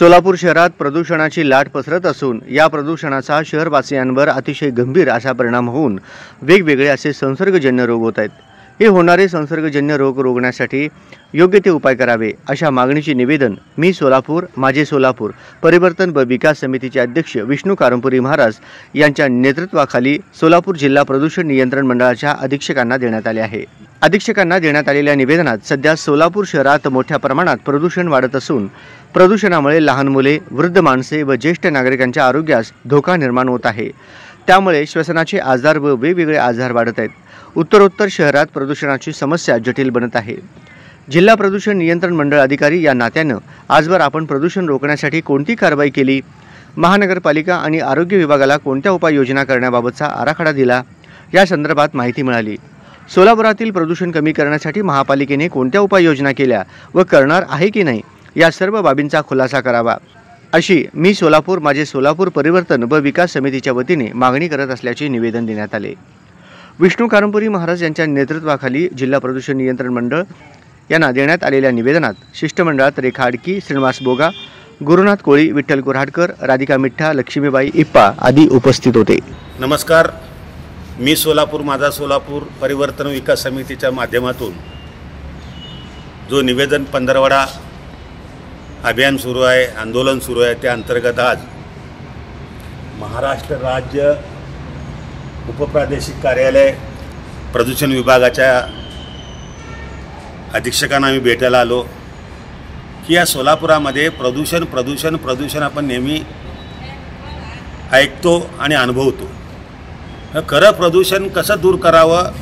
सोलापूर शहरात प्रदूषणाची लाट पसरत असून या प्रदूषणाचा शहरवासियांवर अतिशय गंभीर असा परिणाम होऊन वेगवेगळे असे संसर्गजन्य रोग होत आहेत। हे होणारे संसर्गजन्य रोग रोखण्यासाठी योग्य ते उपाय करावे अशा मागणीचे निवेदन मी सोलापूर माझे सोलापूर परिवर्तन व विकास समितीचे अध्यक्ष विष्णू कारंपुरी महाराज यांच्या नेतृत्वाखाली सोलापूर जिल्हा प्रदूषण नियंत्रण मंडळाच्या अधीक्षकांना देण्यात आले आहे। अधीक्षकांना देण्यात आलेल्या निवेदनात सध्या सोलापूर शहरात मोठ्या प्रमाणात प्रदूषण वाढत असून प्रदूषणामुळे लहान मुले, वृद्ध माणसे व ज्येष्ठ नागरिकांच्या आरोग्यास धोका निर्माण होत आहे। त्यामुळे श्वसनाचे आजार व वेगवेगळे आजार वाढत आहेत। उत्तरोत्तर शहरात प्रदूषणाची समस्या जटिल बनत आहे। जिल्हा प्रदूषण नियंत्रण मंडळ अधिकारी या नात्याने आजवर आपण प्रदूषण रोखण्यासाठी कोणती कारवाई केली, महानगरपालिका आणि आरोग्य विभागाला कोणत्या उपाययोजना करण्याबाबतचा आराखडा दिला, या संदर्भात माहिती मिळाली। सोलापुरातील प्रदूषण कमी करण्यासाठी महापालिकेने कोणत्या उपाययोजना केल्या व करणार आहे की नाही, या सर्व बाबींचा खुलासा करावा अशी मी सोलापूर माझे सोलापूर परिवर्तन व विकास समितीच्या वतीने मागणी करत असल्याचे निवेदन देण्यात आले। विष्णू कारंपुरी महाराज यांच्या नेतृत्वाखाली जिल्हा प्रदूषण नियंत्रण मंडळ यांना देण्यात आलेल्या निवेदनात शिष्टमंडळात रेखा आडकी, श्रीनिवास बोगा, गुरुनाथ कोळी, विठ्ठल कोऱ्हाडकर, राधिका मिठ्ठा, लक्ष्मीबाई इप्पा आदी उपस्थित होते। नमस्कार, मी सोलापूर माझा सोलापूर परिवर्तन विकास समितीच्या माध्यमातून जो निवेदन पंधरवडा अभियान सुरू आहे, आंदोलन सुरू आहे, त्या अंतर्गत आज महाराष्ट्र राज्य उपप्रादेशिक कार्यालय प्रदूषण विभागाच्या अधीक्षकांना आम्ही भेटायला आलो की या सोलापुरामध्ये प्रदूषण आपण नेहमी ऐकतो आणि अनुभवतो। खरं प्रदूषण कसं दूर करावं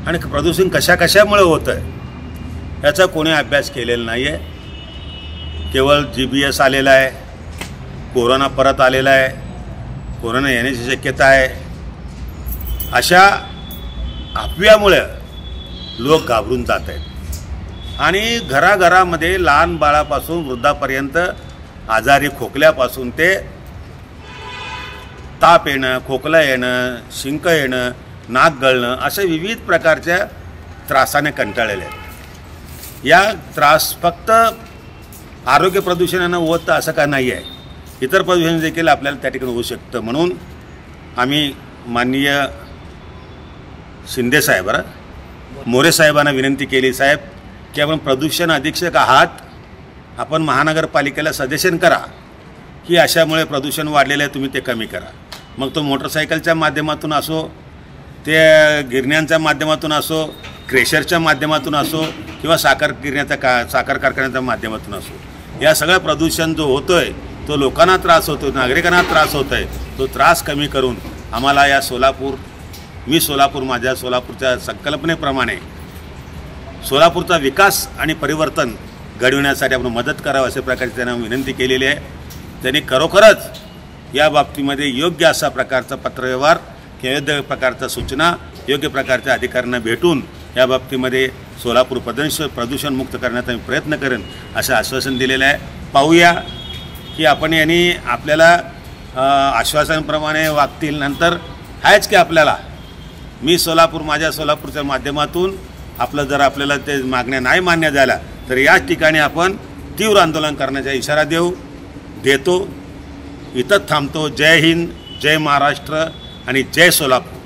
आणि प्रदूषण कशामुळे होतं आहे याचा कोणी अभ्यास केलेला नाही आहे। केवळ GBS आलेला आहे, कोरोना परत आलेला आहे, कोरोना येण्याची शक्यता आहे, अशा अफव्यामुळे लोक घाबरून जात आहेत आणि घराघरामध्ये लहान बाळापासून वृद्धापर्यंत आजारी खोकल्यापासून ते ताप येणं, खोकला येणं, शिंक येणं, नाक गळणं असे विविध प्रकारच्या त्रासाने कंटाळलेले आहेत। या त्रास फक्त आरोग्य प्रदूषणानं होतं असं का नाही आहे, इतर प्रदूषण देखील आपल्याला त्या ठिकाणी होऊ शकतं। म्हणून आम्ही माननीय शिंदे साहेब मोरे साहेबांना विनंती केली, साहेब की आपण प्रदूषण अधीक्षक आहात, आपण महानगरपालिकेला सजेशन करा की अशामुळे प्रदूषण वाढलेलं आहे, तुम्ही ते कमी करा। मग तो मोटरसायकलच्या माध्यमातून असो, ते गिरण्यांच्या माध्यमातून असो, क्रेशरच्या माध्यमातून असो किंवा साखर कारखान्याच्या माध्यमातून असो, या सगळं प्रदूषण जो होतो आहे तो लोकांना त्रास होतो, नागरिकांना त्रास होतो आहे, तो त्रास कमी करून आम्हाला या मी सोलापूर माझ्या सोलापूरच्या संकल्पनेप्रमाणे सोलापूरचा विकास आणि परिवर्तन घडविण्यासाठी आपण मदत करावं अशा प्रकारची त्यांना विनंती केलेली आहे। त्यांनी खरोखरच या बाबतीमध्ये योग्य असा प्रकारचा पत्रव्यवहार, योग्य प्रकारच्या सूचना, योग्य प्रकारच्या अधिकाऱ्यांना भेटून या बाबतीमध्ये सोलापूर प्रदूषणमुक्त करण्याचा मी प्रयत्न करेन असं आश्वासन दिलेलं आहे। पाहूया की आपण यांनी आपल्याला आश्वासनाप्रमाणे वागतील। नंतर आहेच की आपल्याला मी सोलापूर माझ्या सोलापूरच्या माध्यमातून आपल्याला ते मागण्या नाही मान्य झाल्या तर याच ठिकाणी आपण तीव्र आंदोलन करण्याचा इशारा देतो। इथंच थांबतो। जय हिंद, जय महाराष्ट्र आणि जय सोलापूर।